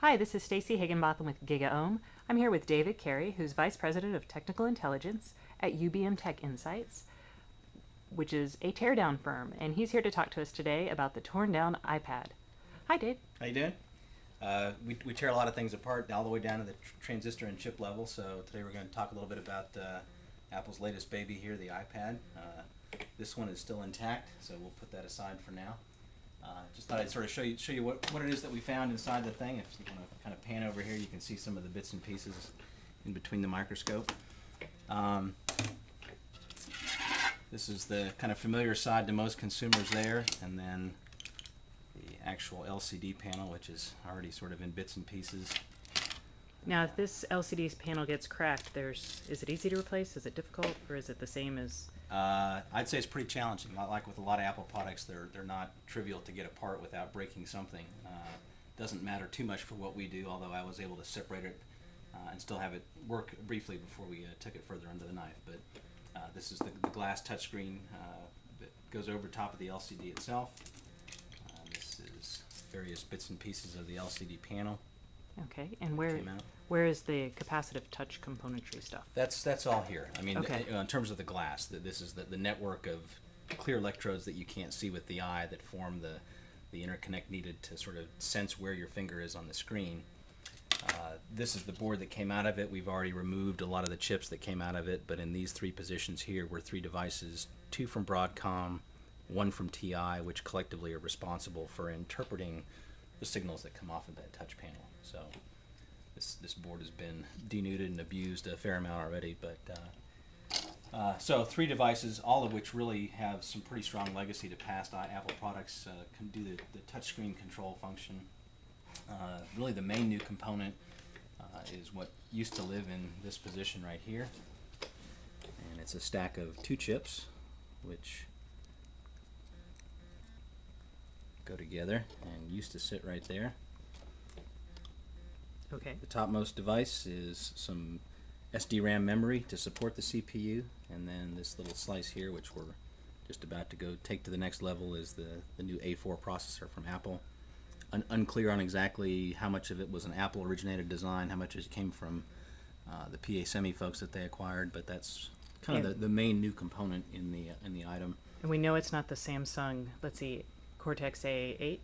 Hi, this is Stacy Higginbotham with GigaOM. I'm here with David Carey, who's Vice President of Technical Intelligence at UBM TechInsights, which is a teardown firm, and he's here to talk to us today about the torn down iPad. Hi, Dave. How you doing? We tear a lot of things apart all the way down to the transistor and chip level, so today we're going to talk a little bit about Apple's latest baby here, the iPad. This one is still intact, so we'll put that aside for now. Just thought I'd sort of show you what it is that we found inside the thing. If you want to kind of pan over here, you can see some of the bits and pieces in between the microscope. This is the kind of familiar side to most consumers there, and then the actual LCD panel, which is already sort of in bits and pieces. Now, if this LCD panel gets cracked, is it easy to replace? Is it difficult, or is it the same as? I'd say it's pretty challenging. Like with a lot of Apple products, they're not trivial to get apart without breaking something. Doesn't matter too much for what we do, although I was able to separate it and still have it work briefly before we took it further under the knife. But this is the glass touchscreen that goes over top of the LCD itself. This is various bits and pieces of the LCD panel. Okay, and where is the capacitive touch componentry stuff? That's all here. I mean, okay. In terms of the glass, this is the network of clear electrodes that you can't see with the eye that form the interconnect needed to sort of sense where your finger is on the screen. This is the board that came out of it. We've already removed a lot of the chips that came out of it, but in these three positions here were three devices, two from Broadcom, one from TI, which collectively are responsible for interpreting the signals that come off of that touch panel. So this board has been denuded and abused a fair amount already, but so three devices, all of which really have some pretty strong legacy to past Apple products, can do the touchscreen control function. Really the main new component is what used to live in this position right here, and it's a stack of two chips which go together and used to sit right there. Okay. The topmost device is some SD-RAM memory to support the CPU, and then this little slice here, which we're just about to go take to the next level, is the new A4 processor from Apple. Unclear on exactly how much of it was an Apple originated design, how much it came from the PA Semi folks that they acquired, but that's kind of the main new component in the item. And we know it's not the Samsung, let's see, Cortex A8?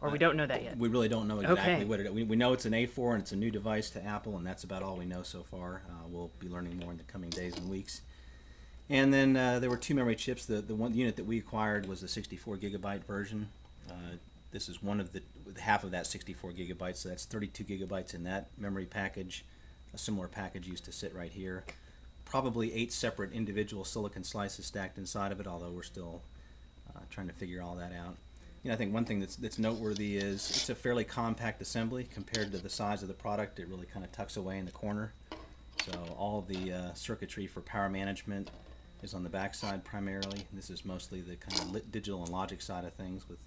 Or we don't know that yet? We really don't know exactly okay. what it is. We know it's an A4 and it's a new device to Apple, and that's about all we know so far. We'll be learning more in the coming days and weeks. And then there were two memory chips. The one unit that we acquired was the 64 gigabyte version. This is one of the half of that 64 gigabytes, so that's 32 gigabytes in that memory package. A similar package used to sit right here. Probably 8 separate individual silicon slices stacked inside of it, although we're still trying to figure all that out. You know, I think one thing that's noteworthy is it's a fairly compact assembly compared to the size of the product. It really kind of tucks away in the corner. So all the circuitry for power management is on the back side primarily. This is mostly the kind of digital and logic side of things with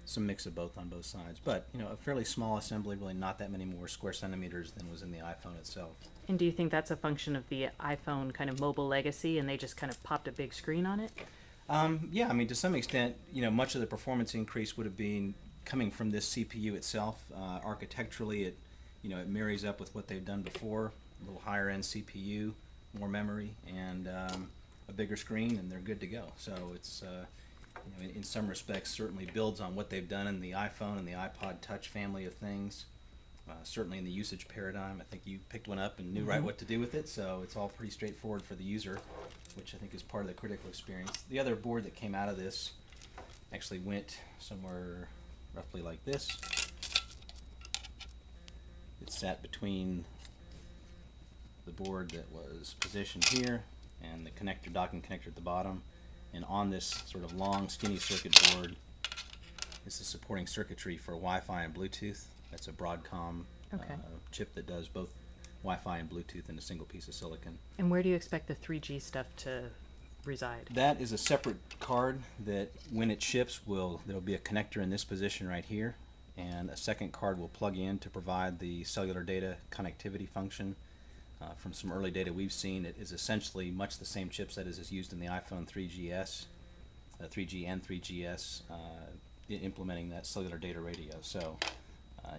some mix of both on both sides. But, you know, a fairly small assembly, really not that many more square centimeters than was in the iPhone itself. And do you think that's a function of the iPhone kind of mobile legacy and they just kind of popped a big screen on it? Yeah, I mean, to some extent, you know, much of the performance increase would have been coming from this CPU itself. Architecturally, it marries up with what they've done before. A little higher end CPU, more memory, and a bigger screen, and they're good to go. So it's, in some respects, certainly builds on what they've done in the iPhone and the iPod Touch family of things. Certainly in the usage paradigm, I think you picked one up and knew right what to do with it, so it's all pretty straightforward for the user, which I think is part of the critical experience. The other board that came out of this actually went somewhere roughly like this. It sat between the board that was positioned here and the connector, docking connector at the bottom, and on this sort of long skinny circuit board is the supporting circuitry for Wi-Fi and Bluetooth. That's a Broadcom chip that does both Wi-Fi and Bluetooth in a single piece of silicon. And where do you expect the 3G stuff to reside? That is a separate card that when it ships there'll be a connector in this position right here, and a second card will plug in to provide the cellular data connectivity function. From some early data we've seen, it is essentially much the same chipset as is used in the iPhone 3GS, 3G and 3GS, implementing that cellular data radio. So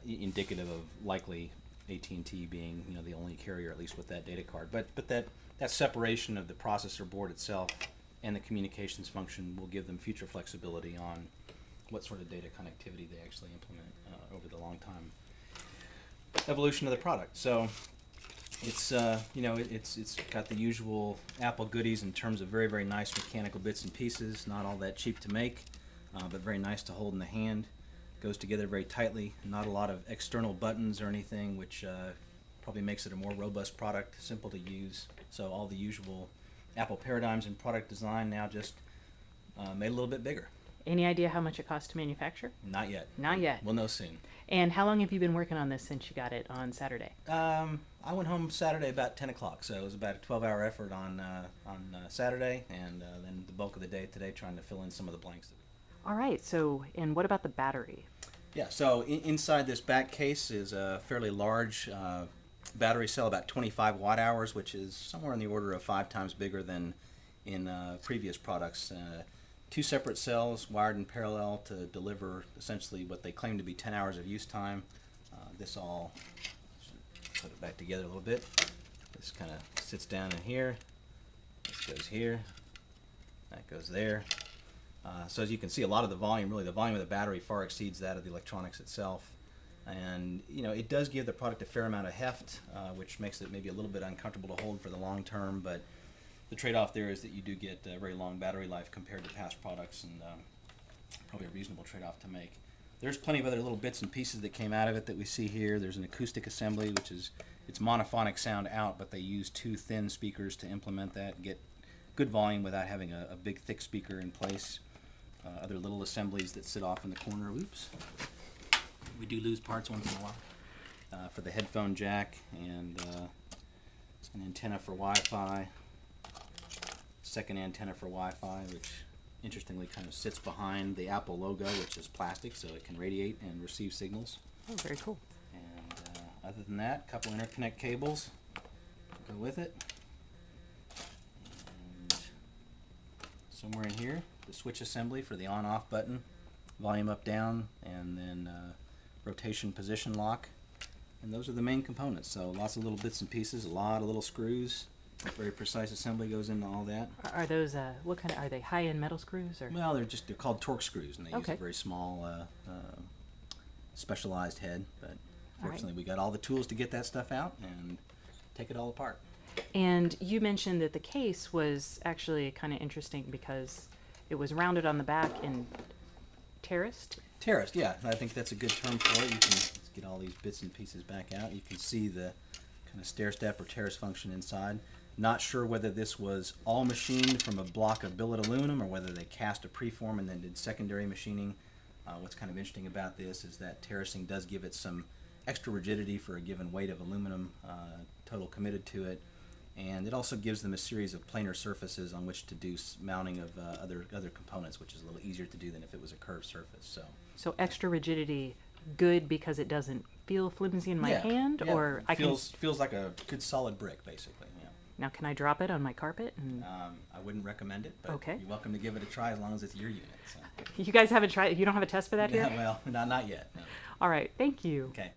indicative of likely AT&T being the only carrier, at least with that data card. But that separation of the processor board itself and the communications function will give them future flexibility on what sort of data connectivity they actually implement over the long time evolution of the product. So it's it's got the usual Apple goodies in terms of very, very nice mechanical bits and pieces, not all that cheap to make, but very nice to hold in the hand. Goes together very tightly, not a lot of external buttons or anything, which probably makes it a more robust product, simple to use. So all the usual Apple paradigms in product design now just made a little bit bigger. Any idea how much it costs to manufacture? Not yet. Not yet. We'll know soon. And how long have you been working on this since you got it on Saturday? I went home Saturday about 10 o'clock, so it was about a 12-hour effort on Saturday, and then the bulk of the day today trying to fill in some of the blanks. All right, so, and what about the battery? Yeah, so inside this back case is a fairly large battery cell, about 25 watt hours, which is somewhere in the order of 5 times bigger than in previous products. 2 separate cells wired in parallel to deliver essentially what they claim to be 10 hours of use time. This all, put it back together a little bit. This kind of sits down in here. This goes here. That goes there. So as you can see, a lot of the volume, really the volume of the battery far exceeds that of the electronics itself. And it does give the product a fair amount of heft, which makes it maybe a little bit uncomfortable to hold for the long term, but the trade-off there is that you do get a very long battery life compared to past products, and probably a reasonable trade-off to make. There's plenty of other little bits and pieces that came out of it that we see here. There's an acoustic assembly, which is it's monophonic sound out, but they use 2 thin speakers to implement that and get good volume without having a big thick speaker in place. Other little assemblies that sit off in the corner. Oops. We do lose parts once in a while. For the headphone jack and an antenna for Wi-Fi. Second antenna for Wi-Fi, which interestingly kind of sits behind the Apple logo, which is plastic, so it can radiate and receive signals. Oh, very cool. And other than that, a couple interconnect cables go with it. And somewhere in here, the switch assembly for the on-off button, volume up, down, and then rotation position lock. And those are the main components. So lots of little bits and pieces, a lot of little screws. Very precise assembly goes into all that. Are those, what kind of, are they high-end metal screws? Or? Well, they're called torque screws, and they use Okay. a very small, specialized head. But fortunately, right. we got all the tools to get that stuff out and take it all apart. And you mentioned that the case was actually kind of interesting because it was rounded on the back and terraced. Terraced, yeah. I think that's a good term for it. You can let's get all these bits and pieces back out. You can see the kind of stair step or terrace function inside. Not sure whether this was all machined from a block of billet aluminum or whether they cast a preform and then did secondary machining. What's kind of interesting about this is that terracing does give it some extra rigidity for a given weight of aluminum, total committed to it. And it also gives them a series of planar surfaces on which to do mounting of other components, which is a little easier to do than if it was a curved surface. So extra rigidity, good because it doesn't feel flimsy in my hand, yeah. or feels like a good solid brick, basically. Yeah. Now, can I drop it on my carpet? And I wouldn't recommend it, but okay. You're welcome to give it a try as long as it's your unit. So. You guys haven't tried. You don't have a test for that Yeah, here? well, not yet. No. All right. Thank you. Okay.